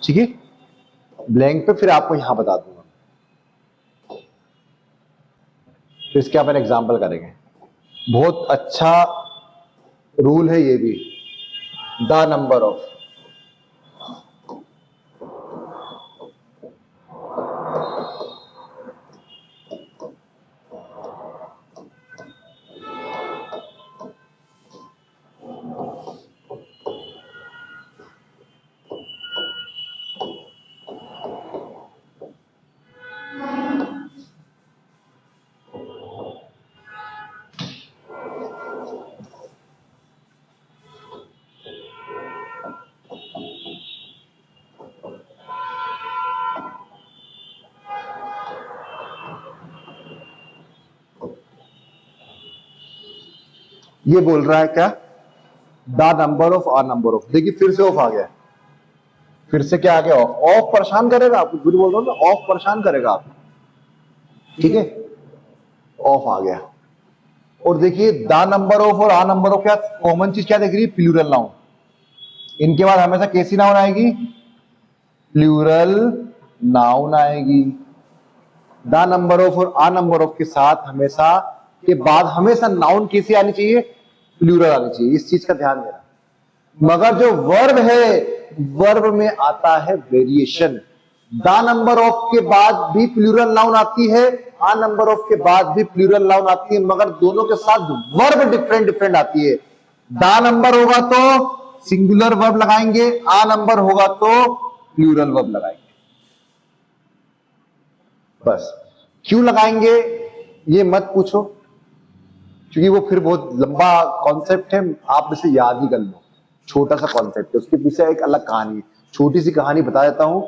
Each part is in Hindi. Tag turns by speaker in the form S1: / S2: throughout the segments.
S1: ठीक है, ब्लैंक पे फिर आपको यहां बता दूंगा। तो इसके अपन एग्जाम्पल करेंगे। बहुत अच्छा रूल है ये भी, द नंबर ऑफ। ये बोल रहा है क्या, the number of are number of. देखिए फिर से ऑफ आ गया, फिर से क्या आ गया, ऑफ। ऑफ परेशान करेगा आपको, गुरु बोल रहा हूं ना, ऑफ परेशान करेगा आपको। ठीक है, ऑफ आ गया। और देखिए द नंबर ऑफ और आ नंबर ऑफ क्या कॉमन चीज क्या दिख रही है, प्लूरल नाउन। इनके बाद हमेशा कैसी नाउन आएगी, प्लूरल नाउन आएगी। द नंबर ऑफ और आ नंबर ऑफ के साथ हमेशा के बाद हमेशा नाउन कैसी आनी चाहिए, प्लूरल आनी चाहिए। इस चीज का ध्यान देना। मगर जो वर्ब है, वर्ब में आता है वेरिएशन। द नंबर ऑफ के बाद भी प्लूरल नाउन आती है, आ नंबर ऑफ के बाद भी प्लूरल नाउन आती है, मगर दोनों के साथ वर्ब डिफरेंट डिफरेंट आती है। द नंबर होगा तो सिंगुलर वर्ब लगाएंगे, आ नंबर होगा तो प्लूरल वर्ब लगाएंगे। बस क्यों लगाएंगे ये मत पूछो, क्योंकि वो फिर बहुत लंबा कॉन्सेप्ट है, आप इसे याद ही कर लो। छोटा सा कॉन्सेप्ट है, उसके पीछे एक अलग कहानी है। छोटी सी कहानी बता देता हूं।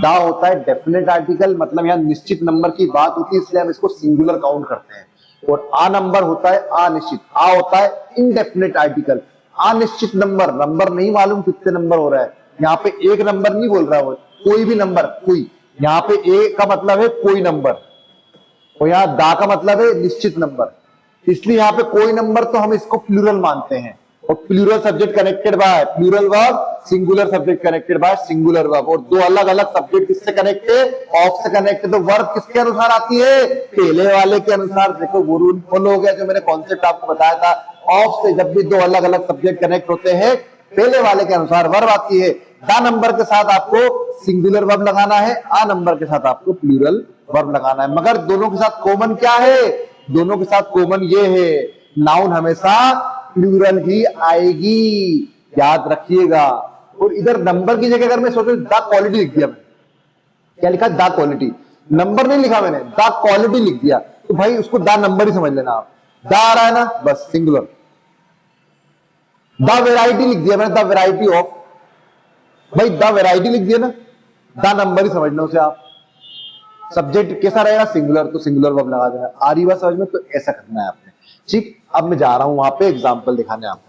S1: दा होता है डेफिनेट आर्टिकल, मतलब यहां निश्चित नंबर की बात होती है, इसलिए हम इसको सिंगुलर काउंट करते हैं। और आ नंबर होता है अनिश्चित। आ होता है इनडेफिनेट आर्टिकल, अनिश्चित नंबर। नंबर नहीं मालूम कितने नंबर हो रहा है। यहाँ पे एक नंबर नहीं बोल रहा, वो कोई भी नंबर, कोई। यहाँ पे ए का मतलब है कोई नंबर, और यहाँ दा का मतलब है निश्चित नंबर। इसलिए यहाँ पे कोई नंबर तो हम इसको प्लूरल मानते हैं। और plural subject connected by plural verb, singular subject connected by singular verb. और दो अलग अलग सब्जेक्ट किससे कनेक्ट है, ऑफ से कनेक्ट है। तो वर्ब किसके अनुसार आती है, पहले वाले के अनुसार। देखो वो रूल फॉलो हो गया जो मैंने कॉन्सेप्ट आपको बताया था। ऑफ से जब भी दो अलग अलग सब्जेक्ट कनेक्ट होते हैं, पहले वाले के अनुसार वर्ब आती है। द नंबर के साथ आपको सिंगुलर वर्ब लगाना है, आ नंबर के साथ आपको प्लूरल वर्ब लगाना है। मगर दोनों के साथ कॉमन क्या है, दोनों के साथ कॉमन ये है, नाउन हमेशा प्लूरल ही आएगी, याद रखिएगा। और इधर नंबर की जगह अगर मैं सोचूं द क्वालिटी लिख दिया, मैंने क्या लिखा, द क्वालिटी। नंबर नहीं लिखा मैंने, द क्वालिटी लिख दिया, तो भाई उसको द नंबर ही समझ लेना आप। द आ रहा है ना, बस सिंगुलर। द वेराइटी लिख दिया मैंने, द वेराइटी ऑफ, भाई द वेराइटी लिख दिया ना, द नंबर ही समझना उसे आप। सब्जेक्ट कैसा रहेगा, सिंगुलर, तो सिंगुलर वर्ब लगा देना। आ रही बात समझ में, तो ऐसा करना है आपने। ठीक, अब मैं जा रहा हूं वहां पे एग्जांपल दिखाने आपको।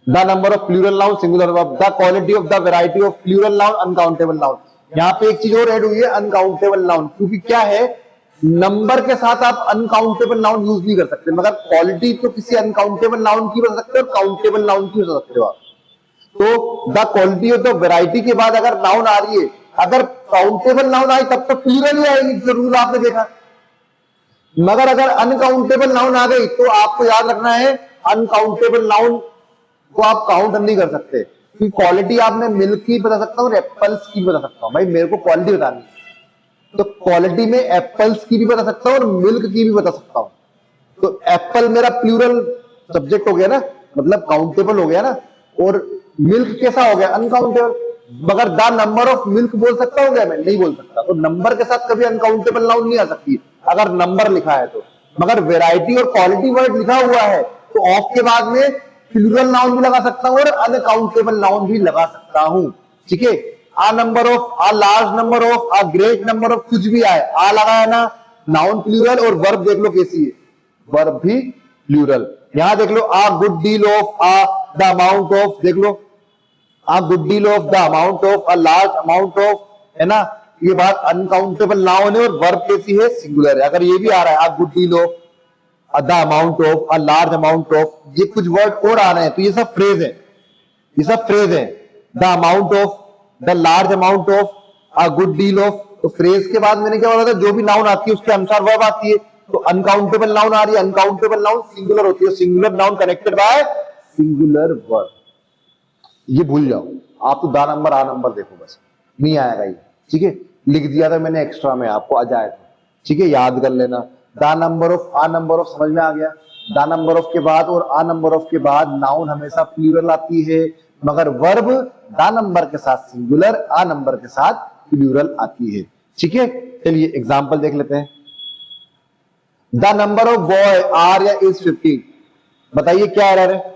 S1: The number of plural noun singular verb, the quality of the variety of plural noun uncountable noun. यहां पे एक चीज और ऐड हुई है, अनकाउंटेबल नाउन। क्योंकि क्या है, नंबर के साथ आप अनकाउंटेबल नाउन यूज नहीं कर सकते, मगर क्वालिटी तो किसी अनकाउंटेबल नाउन की बता सकते हो और काउंटेबल नाउन की बता सकते हो आप। तो the quality of the variety के बाद अगर नाउन आ रही है, अगर काउंटेबल नाउन आई तब तो प्लूरल ही आएगी, जो रूल आपने देखा। मगर अगर अनकाउंटेबल नाउन आ गई तो आपको याद रखना है, अनकाउंटेबल नाउन को आप काउंट नहीं कर सकते। क्योंकि क्वालिटी आप मैं मिल्क की बता सकता हूँ और एप्पल्स की बता सकता हूँ। भाई मेरे को क्वालिटी बतानी, तो क्वालिटी में एप्पल्स की भी बता सकता हूँ और मिल्क की भी बता सकता हूँ। तो एप्पल मेरा प्लूरल सब्जेक्ट हो गया ना, मतलब काउंटेबल हो गया ना। और मिल्क कैसा हो गया, अनकाउंटेबल। मगर द नंबर ऑफ मिल्क बोल सकता हूं क्या, मैं नहीं बोल सकता। तो नंबर के साथ कभी अनकाउंटेबल नाउन नहीं आ सकती अगर नंबर लिखा है तो। मगर वेराइटी और क्वालिटी वर्ड लिखा हुआ है तो ऑफ के बाद में प्लूरल नाउन भी लगा सकता हूं और अनकाउंटेबल नाउन भी लगा सकता हूं। ठीक है, a number of, a large number of, a great number of, कुछ भी आए, आ लगाया ना, नाउन प्लूरल। और वर्ब देख लो कैसी है, वर्ब भी प्लूरल। यहां देख लो, a good deal of, a the amount of, देख लो, a good deal of, the amount of, a large amount of, है ना। ये बात अनकाउंटेबल नाउन है और वर्ब कैसी है, सिंगुलर है। अगर ये भी आ रहा है, a good deal of, the amount of, a large amount of, ये कुछ वर्ड और आ रहे हैं तो ये सब फ्रेज है। ये सब फ्रेज है। The amount of, the large amount of, a good deal of. तो फ्रेज के बाद मैंने क्या बोला था, जो भी नाउन आती है उसके अनुसार वर्ब आती है। तो अनकाउंटेबल नाउन आ रही है, अनकाउंटेबल नाउन सिंगुलर होती है, singular noun connected by singular verb. ये भूल जाओ, आप तो दा नंबर आ नंबर देखो, बस नहीं आएगा ये, ठीक है। लिख दिया था मैंने एक्स्ट्रा में, आपको आ जाए तो ठीक है, याद कर लेना। The number of, a number of समझ में आ गया। दा नंबर ऑफ के बाद और आ नंबर ऑफ के बाद नाउन हमेशा प्लूरल आती है, मगर वर्ब दा नंबर के साथ सिंगुलर, आ नंबर के साथ प्लूरल आती है, ठीक है। चलिए एग्जांपल देख लेते हैं। The number of boy are या इज 15। बताइए क्या एरर है।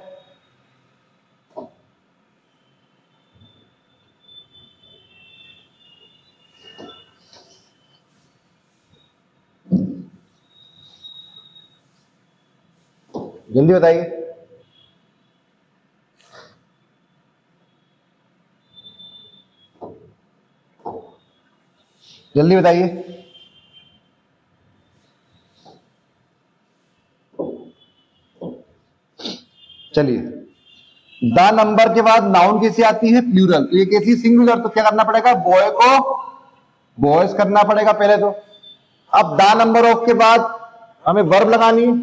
S1: जल्दी बताइए। जल्दी बताइए। चलिए, द नंबर के बाद नाउन कैसी आती है, प्लूरल। तो ये कैसी, सिंगुलर। तो क्या करना पड़ेगा, बॉय को बॉयज करना पड़ेगा पहले तो। अब द नंबर ऑफ के बाद हमें वर्ब लगानी है,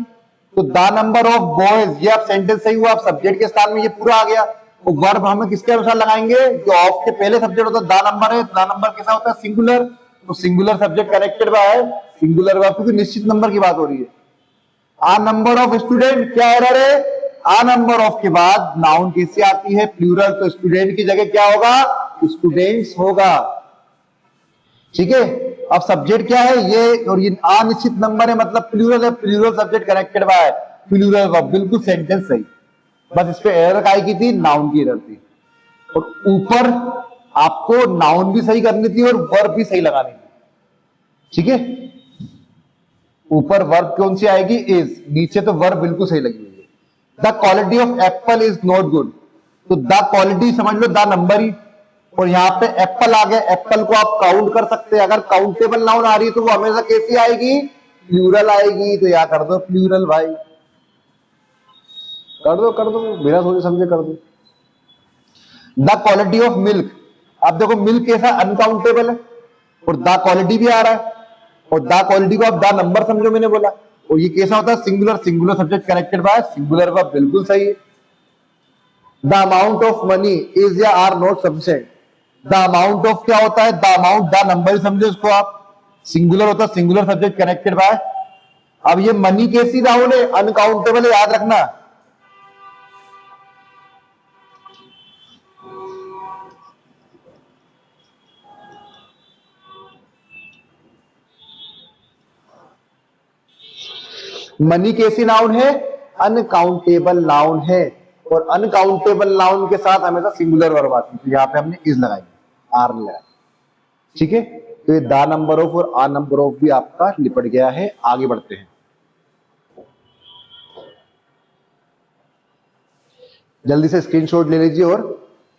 S1: तो द नंबर ऑफ बॉयज, ये आप सेंटेंस सही हुआ, आप सब्जेक्ट के स्थान में ये पूरा आ गया। तो वर्ब हमें किसके अनुसार लगाएंगे, जो ऑफ के पहले सब्जेक्ट होता है, द नंबर है, द नंबर कैसा होता है, सिंगुलर। तो singular subject connected by singular verb, क्योंकि निश्चित नंबर की बात हो रही है। आ नंबर ऑफ स्टूडेंट, क्या एरर है, आ नंबर ऑफ के बाद नाउन कैसी आती है, प्लूरल। तो स्टूडेंट की जगह क्या होगा, स्टूडेंट्स होगा, ठीक है। अब सब्जेक्ट क्या है ये, और ये अनिश्चित नंबर है, मतलब प्लूरल है, plural subject connected by plural verb. बिल्कुल सेंटेंस सही, बस इस पे एरर काय की थी, नाउन की एरर थी। और ऊपर आपको नाउन भी सही करनी थी और वर्ब भी सही लगानी थी, ठीक है। ऊपर वर्ब कौन सी आएगी, इज, नीचे तो वर्ब बिल्कुल सही लगी हुई है। The quality of Apple is not good. तो द क्वालिटी समझ लो द नंबर ही, और यहां पे एप्पल आ गया। एप्पल को आप काउंट कर सकते हैं, अगर काउंटेबल नाउन आ रही है तो वो हमेशा कैसी आएगी, प्लूरल आएगी। तो या कर दो प्लूरल भाई, कर दो बिना सोचे समझे कर दो। द क्वालिटी ऑफ मिल्क, आप देखो मिल्क कैसा अनकाउंटेबल है, और द क्वालिटी भी आ रहा है, और द क्वालिटी को आप द नंबर समझो, मैंने बोला। और ये कैसा होता है, singular, singular subject connected by singular verb, बिल्कुल सही है। The amount of money is या are not sufficient. The amount of क्या होता है, द अमाउंट, द नंबर समझो इसको आप, सिंगुलर होता है, सिंगुलर सब्जेक्ट कनेक्टेड बाय। अब ये मनी कैसी नाउन है, अनकाउंटेबल है, याद रखना। मनी कैसी नाउन है, अनकाउंटेबल नाउन है, और अनकाउंटेबल नाउन के साथ हमेशा सिंगुलर वर्ब आती है। तो यहां पे हमने इज लगाई, आर लगाई, ठीक है। तो ये द नंबर ऑफ और आ नंबर ऑफ भी आपका निपट गया है। आगे बढ़ते हैं, जल्दी से स्क्रीनशॉट ले लीजिए और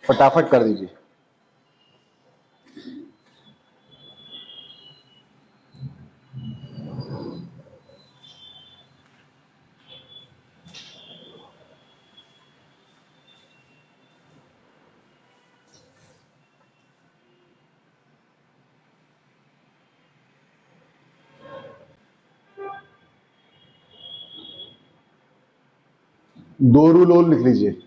S1: फटाफट कर दीजिए। दो रूल और लिख लीजिए।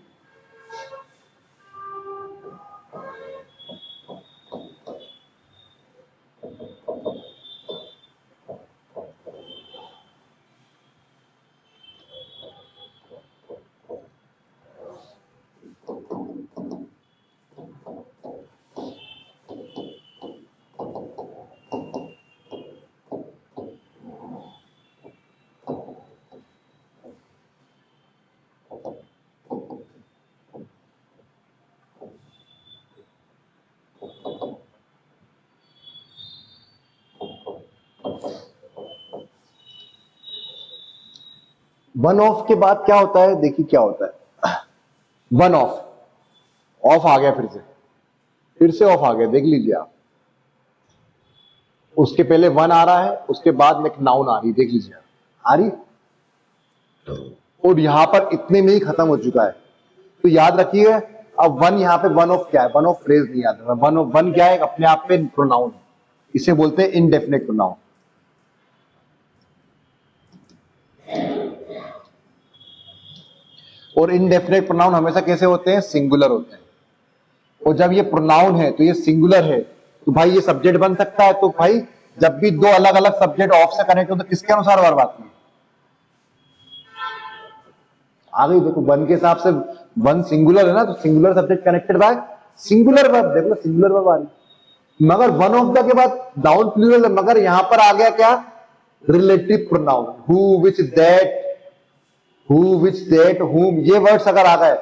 S1: वन ऑफ के बाद क्या होता है, देखिए क्या होता है, वन ऑफ, ऑफ आ गया, फिर से ऑफ आ गया, देख लीजिए आप। उसके पहले वन आ रहा है, उसके बाद एक नाउन आ रही, देख लीजिए आ रही, और यहां पर इतने में ही खत्म हो चुका है। तो याद रखिए, अब वन यहाँ पे वन ऑफ क्या है, वन ऑफ फ्रेज नहीं आता, वन क्या है, अपने आप पे प्रोनाउन, इसे बोलते हैं इनडेफिनेट प्रोनाउन। और इनडेफिनेट प्रोनाउन हमेशा कैसे होते हैं, सिंगुलर होते हैं। और जब ये प्रोनाउन है तो ये सिंगुलर है, तो भाई ये सब्जेक्ट बन सकता है। तो भाई जब भी दो अलग अलग सब्जेक्ट ऑफ से कनेक्ट हो तो किसके अनुसार वर्ब आती है, आ गई। देखो वन के हिसाब से वन सिंगुलर है ना, तो singular subject connected by singular verb, देखो सिंगुलर वर्ब आ रही। मगर वन ऑफ द के बाद नाउन प्लूरल है, मगर यहां पर आ गया क्या, relative pronoun, who which that, who which that हुम, ये वर्ड्स अगर आ गए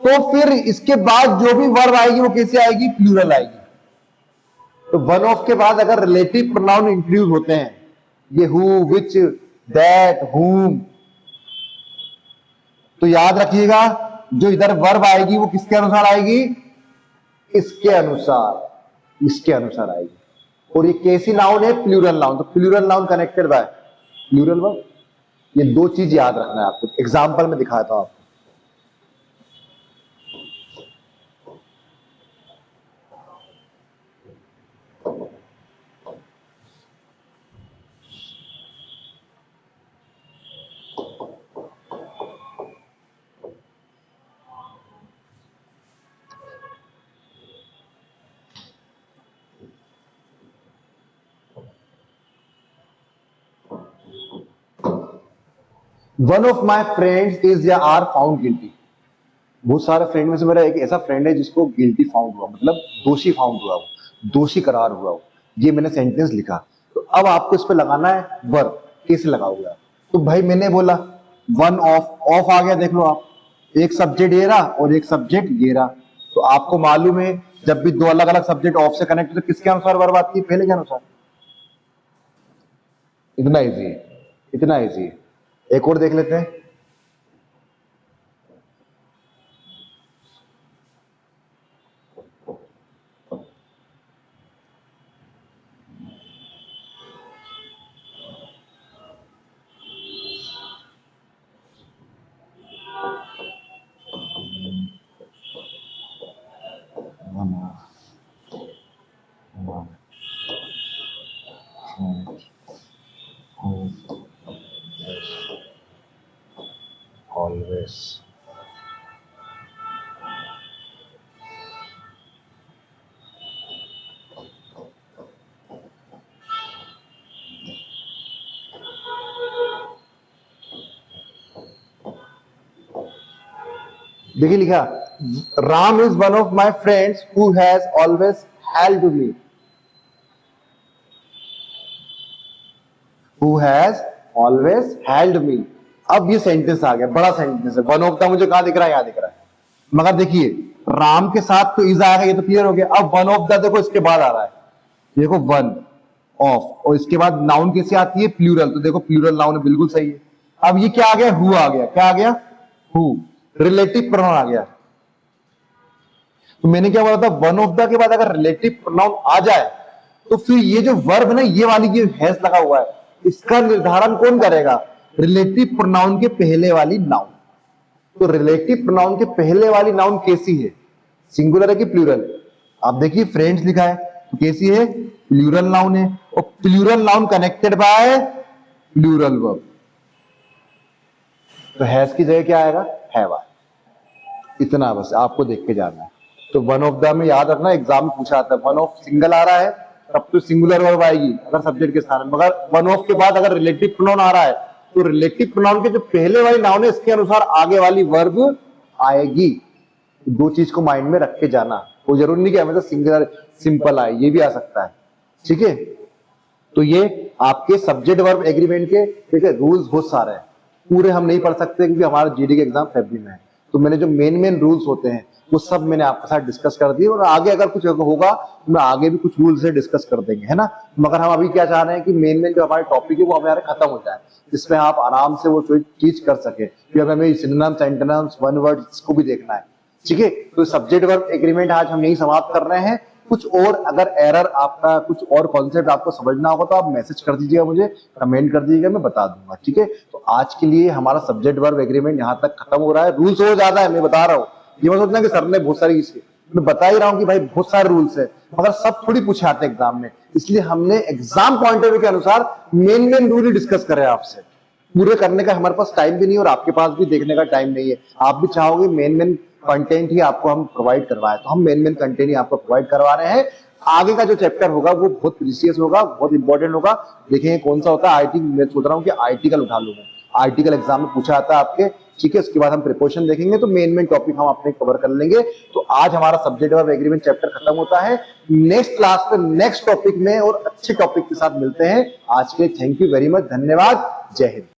S1: तो फिर इसके बाद जो भी वर्ब आएगी वो कैसे आएगी, प्लूरल आएगी। तो वन ऑफ के बाद अगर रिलेटिव प्रोनाउन इंक्लूड होते हैं, ये हु विच दैट हुम, तो याद रखिएगा जो इधर वर्ब आएगी वो किसके अनुसार आएगी, इसके अनुसार, इसके अनुसार आएगी। और ये कैसी नाउन है, प्लूरल नाउन, तो plural noun connected by plural verb. ये दो चीज याद रखना है आपको, एग्जांपल में दिखाता हूं आपको। One of my friends is या आर फाउंड गिल्टी। बहुत सारे फ्रेंड में से मेरा एक ऐसा फ्रेंड है जिसको गिल्टी फाउंड हुआ, मतलब दोषी फाउंड हुआ, दोषी करार हुआ हो। ये मैंने सेंटेंस लिखा, तो अब आपको इस पे लगाना है वर्ब, कैसे लगाओगे आप। तो भाई मैंने बोला वन ऑफ, ऑफ आ गया, देख लो आप, एक सब्जेक्ट ये रहा और एक सब्जेक्ट ये रहा। तो आपको मालूम है जब भी दो अलग अलग सब्जेक्ट ऑफ से कनेक्ट होते तो किसके अनुसार वर्ब आती है, पहले के अनुसार। इतना इजी है, इतना इजी है। एक और देख लेते हैं, always देखिए लिखा, Ram is one of my friends who has always helped me, who has always helped me. अब ये सेंटेंस आ गया, बड़ा सेंटेंस है। वन ऑफ द मुझे कहां दिख रहा है, यहां दिख रहा है, मगर देखिए राम के साथ तो इज आएगा, ये तो क्लियर हो गया। अब वन ऑफ द देखो इसके बाद आ रहा है, देखो वन ऑफ, और इसके बाद नाउन कैसे आती है, प्लूरल, तो देखो प्लूरल नाउन बिल्कुल सही है। अब ये क्या आ गया, हु आ गया, क्या आ गया, हु, रिलेटिव प्रोनाउन आ गया। तो मैंने क्या बोला था, वन ऑफ द के बाद अगर रिलेटिव प्रोनाउन आ जाए तो फिर ये जो वर्ब ना, ये वाली ये हैज लगा हुआ है, इसका निर्धारण कौन करेगा, रिलेटिव प्रोनाउन के पहले वाली नाउन। तो रिलेटिव प्रोनाउन के पहले वाली नाउन कैसी है, सिंगुलर है कि प्लूरल। आप देखिए फ्रेंड्स लिखा है, तो कैसी है, प्लूरल नाउन है, और plural noun connected by plural verb. तो हैज की जगह क्या आएगा, हैव आएगा। इतना बस आपको देख के जाना है। तो वन ऑफ द में याद रखना, एग्जाम में पूछा आता है, वन ऑफ सिंगल आ रहा है तब तो सिंगुलर वर्ब आएगी अगर सब्जेक्ट के स्थान में, मगर वन ऑफ के बाद अगर रिलेटिव प्रोनाउन आ रहा है तो रिलेटिव प्रोनाउन के जो पहले वाली नाउन है इसके अनुसार आगे वाली वर्ब आएगी। दो चीज को माइंड में रख के जाना, वो जरूरी नहीं कि हमेशा सिंगुलर सिंपल आए, ये भी आ सकता है, ठीक है। तो ये आपके सब्जेक्ट वर्ब एग्रीमेंट के, ठीक है, रूल्स बहुत सारे हैं, पूरे हम नहीं पढ़ सकते क्योंकि हमारा जीडी के एग्जाम फरवरी में है। तो मैंने जो मेन मेन रूल्स होते हैं वो सब मैंने आपके साथ डिस्कस कर दिए, और आगे अगर कुछ होगा तो मैं आगे भी कुछ रूल्स से डिस्कस कर देंगे, है ना। मगर हम अभी क्या चाह रहे हैं कि मेन मेन जो हमारे टॉपिक है वो हमारे खत्म हो जाए, जिसमें आप आराम से वो चीज कर सके। फिर हमें सिनोनिम्स, एंटोनिम्स, वन वर्ड इसको भी देखना है, ठीक है। तो सब्जेक्ट वर्ब एग्रीमेंट आज हम यही समाप्त कर रहे हैं। कुछ और अगर एरर आपका, कुछ और कॉन्सेप्ट आपको समझना होगा तो आप मैसेज कर दीजिएगा, मुझे कमेंट कर दीजिएगा, मैं बता दूंगा, ठीक है। तो आज के लिए हमारा सब्जेक्ट वर्ब एग्रीमेंट यहां तक खत्म हो रहा है। रूल्स और ज्यादा है, मैं बता रहा हूं, ये मत सोचना कि सर ने बहुत सारी इसकी, मैं बता ही रहा हूं कि भाई बहुत सारे रूल्स है, मगर सब थोड़ी पूछे आते हैं एग्जाम में, इसलिए हमने एग्जाम पॉइंट ऑफ व्यू के अनुसार मेन रूल ही डिस्कस करे आपसे। पूरे करने का हमारे पास टाइम भी नहीं और आपके पास भी देखने का टाइम नहीं है। आप भी चाहोगे मेन कंटेंट ही आपको हम प्रोवाइड करवाए, तो हम मेन कंटेंट ही आपको प्रोवाइड करवा रहे हैं। आगे का जो चैप्टर होगा वो बहुत प्रीसियस होगा, बहुत इंपॉर्टेंट होगा। देखेंगे कौन सा होता है। आईटी मैं सोच रहा हूँ कि आर्टिकल उठा लूंगा, आर्टिकल एग्जाम में पूछा आता है आपके, ठीक है। उसके बाद हम प्रिपरेशन देखेंगे, तो मेन टॉपिक हम अपने कवर कर लेंगे। तो आज हमारा सब्जेक्ट ऑफ एग्रीमेंट चैप्टर खत्म होता है। नेक्स्ट क्लास में नेक्स्ट टॉपिक में और अच्छे टॉपिक के साथ मिलते हैं। आज के लिए थैंक यू वेरी मच, धन्यवाद, जय हिंद।